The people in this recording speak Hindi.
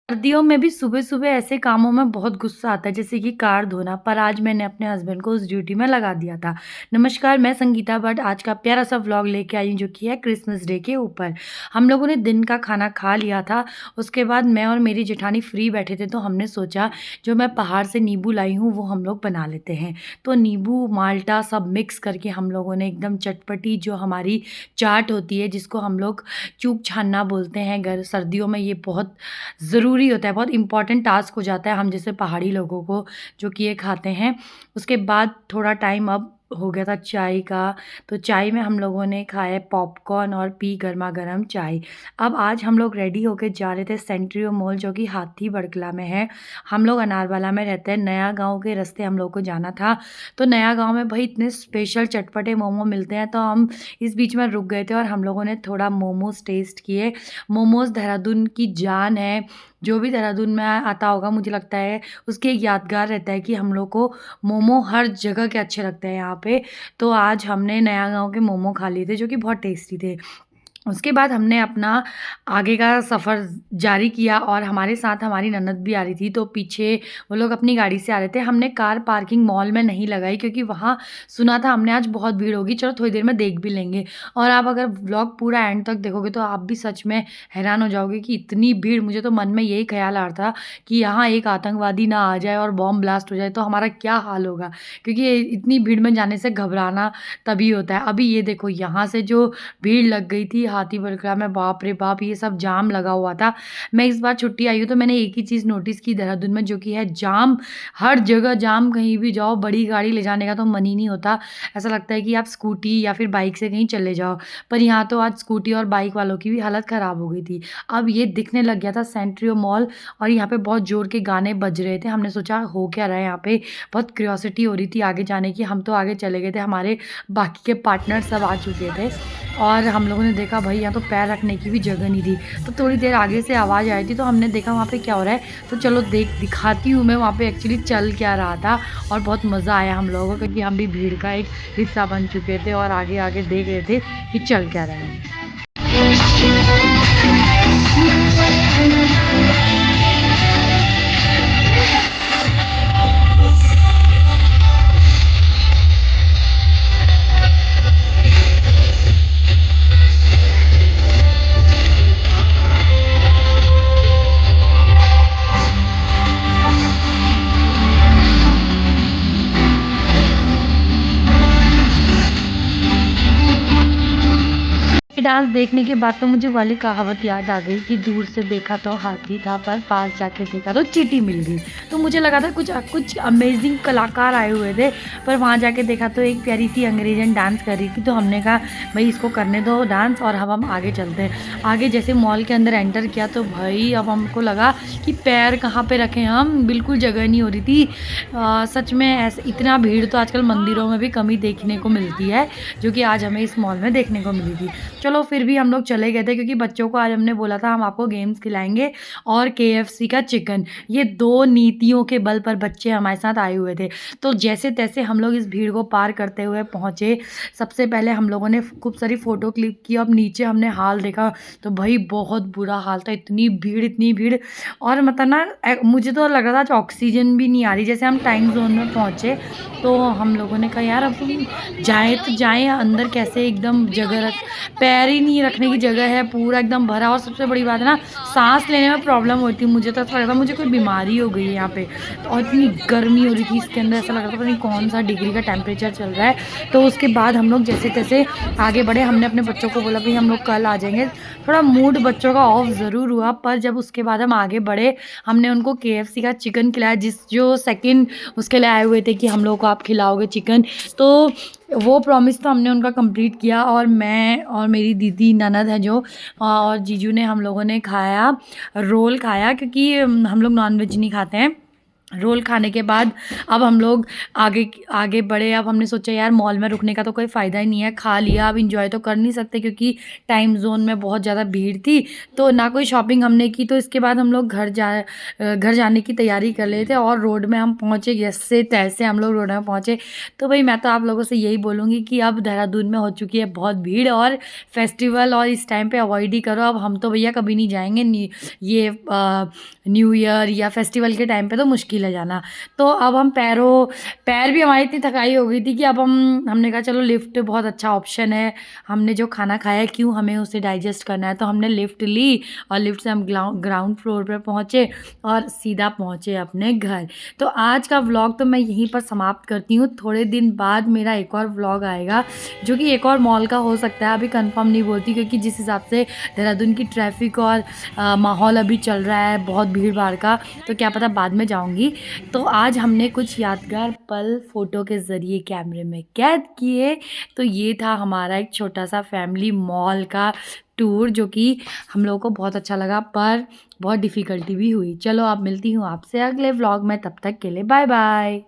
सर्दियों में भी सुबह-सुबह ऐसे कामों में बहुत गुस्सा आता है, जैसे कि कार धोना, पर आज मैंने अपने हस्बैंड को उस ड्यूटी में लगा दिया था। नमस्कार, मैं संगीता भट्ट आज का प्यारा-सा व्लॉग लेके आई हूँ, जो कि है क्रिसमस डे के ऊपर। हम लोगों ने दिन का खाना खा लिया था, उसके बाद मैं और मेरी जेठानी फ्री बैठे थे, तो हमने सोचा, जो मैं पहाड़ से नींबू लाई हूँ, वो हम लोग बना लेते हैं। तो नींबू, माल्टा सब मिक्स करके हम लोगों ने एकदम चटपटी जो हमारी चाट होती है, जिसको हम लोग चूक छानना बोलते हैं, सर्दियों में ये बहुत ज़रूरी होता है, बहुत इम्पोर्टेंट टास्क हो जाता है हम जैसे पहाड़ी लोगों को जो कि ये खाते हैं। उसके बाद थोड़ा टाइम अब हो गया था चाय का, तो चाय में हम लोगों ने खाए पॉपकॉर्न और पी गरमा-गरम चाय। अब आज हम लोग रेडी होके जा रहे थे सेंट्रियो मॉल जो कि हाथी बड़कला में है। हम लोग अनारवाला में रहते हैं, नया गाँव के रास्ते हम लोग को जाना था। तो नया गाँव में भई इतने स्पेशल चटपटे मोमो मिलते हैं, तो हम इस बीच में रुक गए थे और हम लोगों ने थोड़ा मोमोज़ टेस्ट किए। मोमोज़ देहरादून की जान है। जो भी देहरादून में आता होगा मुझे लगता है उसकी एक यादगार रहता है कि हम लोग को मोमो हर जगह के अच्छे लगते हैं यहाँ पे। तो आज हमने नया गाँव के मोमो खा लिए थे जो कि बहुत टेस्टी थे। उसके बाद हमने अपना आगे का सफ़र जारी किया और हमारे साथ हमारी ननद भी आ रही थी, तो पीछे वो लोग अपनी गाड़ी से आ रहे थे। हमने कार पार्किंग मॉल में नहीं लगाई क्योंकि वहाँ सुना था हमने आज बहुत भीड़ होगी, चलो थोड़ी देर में देख भी लेंगे। और आप अगर व्लॉग पूरा एंड तक देखोगे तो आप भी सच में हैरान हो जाओगे कि इतनी भीड़, मुझे तो मन में यही ख़्याल आ रहा था कि यहाँ एक आतंकवादी ना आ जाए और बॉम्ब ब्लास्ट हो जाए तो हमारा क्या हाल होगा? क्योंकि ये इतनी भीड़ में जाने से घबराना तभी होता है। अभी ये देखो यहाँ से जो भीड़ लग गई थी हाथी बरखला में, बाप रे बाप! ये सब जाम लगा हुआ था। मैं इस बार छुट्टी आई हूँ तो मैंने एक ही चीज़ नोटिस की देहरादून में, जो कि है जाम। हर जगह जाम, कहीं भी जाओ बड़ी गाड़ी ले जाने का तो मन ही नहीं होता। ऐसा लगता है कि आप स्कूटी या फिर बाइक से कहीं चले जाओ। पर यहाँ तो आज स्कूटी और बाइक वालों की भी हालत ख़राब हो गई थी। अब ये दिखने लग गया था सेंट्रियो मॉल और यहाँ पे बहुत ज़ोर के गाने बज रहे थे। हमने सोचा हो क्या रहा है यहाँ पे? बहुत क्यूरियोसिटी हो रही थी आगे जाने की। हम तो आगे चले गए थे, हमारे बाकी के पार्टनर सब आ चुके थे और हम लोगों ने देखा भाई यहाँ तो पैर रखने की भी जगह नहीं थी। तो थोड़ी देर आगे से आवाज़ आई थी तो हमने देखा वहाँ पे क्या हो रहा है, तो चलो दिखाती हूँ मैं वहाँ पे एक्चुअली चल क्या रहा था। और बहुत मज़ा आया हम लोगों को क्योंकि हम भी भीड़ का एक हिस्सा बन चुके थे और आगे-आगे देख रहे थे कि चल क्या रहा है। ये डांस देखने के बाद तो मुझे वाली कहावत याद आ गई कि दूर से देखा तो हाथी था पर पास जाके देखा तो चींटी मिल गई। तो मुझे लगा था कुछ कुछ अमेज़िंग कलाकार आए हुए थे, पर वहाँ जाके देखा तो एक प्यारी-सी अंग्रेज़न डांस कर रही थी। तो हमने कहा भई इसको करने दो डांस और अब हम आगे चलते हैं। आगे जैसे मॉल के अंदर एंटर किया तो भई अब हमको लगा कि पैर कहाँ पे रखें हम, बिल्कुल जगह नहीं हो रही थी। सच में ऐसे इतना भीड़ तो आजकल मंदिरों में भी कम ही देखने को मिलती है, जो कि आज हमें इस मॉल में देखने को मिली थी। चलो फिर भी हम लोग चले गए थे क्योंकि बच्चों को आज हमने बोला था हम आपको गेम्स खिलाएँगे और केएफसी का चिकन। ये 2 नीतियों के बल पर बच्चे हमारे साथ आए हुए थे। तो जैसे-तैसे हम लोग इस भीड़ को पार करते हुए पहुँचे। सबसे पहले हम लोगों ने खूब सारी फ़ोटो क्लिक की। अब नीचे हमने हाल देखा तो भई बहुत बुरा हाल था। इतनी भीड़ और मतलब ना मुझे तो लग रहा था आज ऑक्सीजन भी नहीं आ रही। जैसे हम टाइम ज़ोन में पहुँचे तो हम लोगों ने कहा यार अब जाएँ तो जाएँ अंदर कैसे, एकदम जगह पैर ही नहीं रखने की जगह है, पूरा एकदम भरा। और सबसे बड़ी बात है ना, साँस लेने में प्रॉब्लम होती है। मुझे तो ऐसा लग रहा था मुझे कोई बीमारी हो गई है यहाँ पे। और इतनी गर्मी हो रही थी इसके अंदर, ऐसा लग रहा था पता नहीं कौन-सा डिग्री का टेम्परेचर चल रहा है। तो उसके बाद हम लोग जैसे-तैसे आगे बढ़े। हमने अपने बच्चों को बोला भई हम लोग कल आ जाएँगे। थोड़ा मूड बच्चों का ऑफ ज़रूर हुआ, पर जब उसके बाद हम आगे बढ़े, हमने उनको केएफसी का चिकन खिलाया, जो सेकंड उसके लिए आए हुए थे कि हम लोग को आप खिलाओगे चिकन। तो वो प्रॉमिस तो हमने उनका कंप्लीट किया और मैं और मेरी दीदी ननद है जो और जीजू ने, हम लोगों ने खाया, रोल खाया क्योंकि हम लोग नॉन-वेज नहीं खाते हैं। रोल खाने के बाद अब हम लोग आगे आगे बढ़े। अब हमने सोचा यार मॉल में रुकने का तो कोई फ़ायदा ही नहीं है, खा लिया अब एंजॉय तो कर नहीं सकते क्योंकि टाइम ज़ोन में बहुत ज़्यादा भीड़ थी, तो ना कोई शॉपिंग हमने की। तो इसके बाद हम लोग घर जाने की तैयारी कर रहे थे और रोड में हम पहुँचे, जैसे तैसे हम लोग रोड में पहुँचे। तो भाई मैं तो आप लोगों से यही बोलूँगी कि अब देहरादून में हो चुकी है बहुत भीड़, और फेस्टिवल और इस टाइम पे अवॉइड ही करो। अब हम तो भैया कभी नहीं जाएँगे, ये न्यू ईयर या फेस्टिवल के टाइम पे तो मुश्किल है जाना। तो अब हम पैर भी हमारी इतनी थकाई हो गई थी कि अब हमने कहा चलो लिफ्ट बहुत अच्छा ऑप्शन है। हमने जो खाना खाया है क्यों हमें उसे डाइजेस्ट करना है, तो हमने लिफ्ट ली और लिफ्ट से हम ग्राउंड फ्लोर पे पहुँचे और सीधा पहुँचे अपने घर। तो आज का व्लॉग तो मैं यहीं पर समाप्त करती हूँ। थोड़े दिन बाद मेरा एक और व्लॉग आएगा जो कि एक और मॉल का हो सकता है, अभी कंफर्म नहीं बोलती क्योंकि जिस हिसाब से देहरादून की ट्रैफिक और माहौल अभी चल रहा है बहुत भीड़-भाड़ का, तो क्या पता बाद में जाऊँगी। तो आज हमने कुछ यादगार पल फ़ोटो के ज़रिए कैमरे में कैद किए। तो ये था हमारा एक छोटा-सा फैमिली मॉल का टूर जो कि हम लोगों को बहुत अच्छा लगा, पर बहुत डिफ़िकल्टी भी हुई। चलो अब मिलती हूँ आपसे अगले व्लॉग में, तब तक के लिए बाय-बाय।